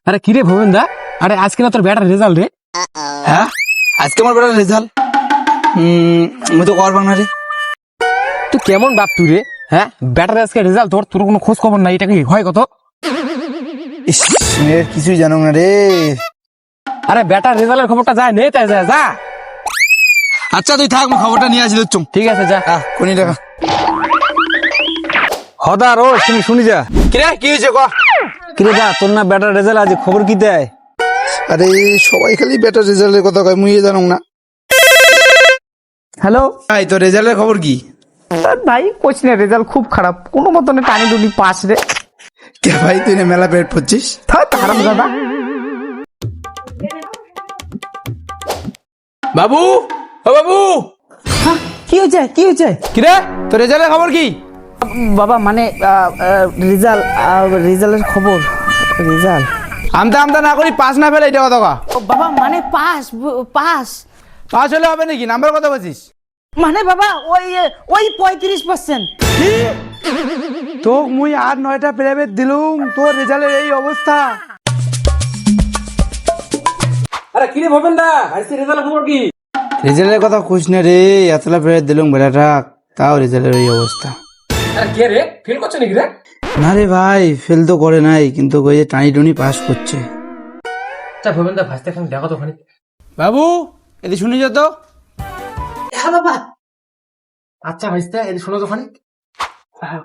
আরে কিরে ভবেন দা, আরে আজকে না তোর বেটার রেজাল্ট রে? হ্যাঁ আজকে আমার বেটার রেজাল্ট মুই তো করবাং না রে। তুই কেমন বাপ তুই রে? হ্যাঁ, বেটার আজকে রেজাল্ট, তোর তোর কোনো খোঁজ খবর নাই, এটা কি হয় কত? ইস, মেয়ের কিছুই জানো না রে। আরে বেটার রেজাল্টের খবরটা যায় নে, তাই যা যা। আচ্ছা তুই থাক, মই খবরটা নিয়ে আসিল চুম। ঠিক আছে, যা। কোনি টাকা হদার ও তুমি শুনি যা। কিরে কি হয়েছে ক? কিরে দা, তোর না বেটার রেজাল্ট আছে, খবর কি দেয়? আরে সবাই খালি বেটার রেজাল্টের কথা কয়, মুই জানো না। হ্যালো ভাই তোর রেজাল্টের খবর কি? ভাই, কোচিং রেজাল্ট খুব খারাপ, কোনো মতনে টানি টুনি পাস রে। কে ভাই তুই না মেলা পেট পড়ছিস? হারাম দাদা। বাবু, ও বাবু, কি হয়েছে কি হয়েছে? কিরে তোর রেজাল্টের খবর কি? বাবা মানে রেজাল্টের খবর, রেজাল্ট আমতা আমতা না করি পাস না ফেলে, এটা কথা কা? বাবা মানে পাস পাস পাস হলে হবে নাকি? নাম্বার কত বলছিস? মানে বাবা ওই 35%। তো মুই আর 9টা প্রাইভেট দিলুম, তোর রেজাল্টের এই অবস্থা। আরে কিরে ভবেন দা, আজকে রেজাল্টের খবর কি? রেজাল্টের কথা কইস না রে, এতলা পেট দিলুম বেটাটা, তাও রেজাল্টের এই অবস্থা। আরে কে রে, ফেল করছে নাকি রে? না রে ভাই, ফেল তো করে নাই, কিন্তু ওই যে টানি টুনি পাস করছে। আচ্ছা ভবেন দা, ভাসতে খান দেখো তো খানি। বাবু এদি শুনি যা তো। হ্যাঁ বাবা। আচ্ছা ভাইস্তে, এদিকে শোনো তো খানি।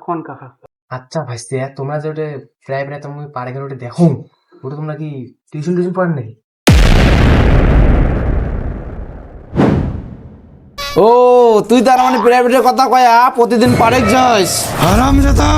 কোন কাকা? আচ্ছা ভাইস্তে, তোমরা যে ওটা প্রাইভেট তুমি পারে গেলে ওটা দেখো, ওটা তোমরা কি টিউশন পড়েন নাকি? ও তুই তার মানে প্রাইভেটের কথা কয়া প্রতিদিন পারে যাস? আরাম দাদা।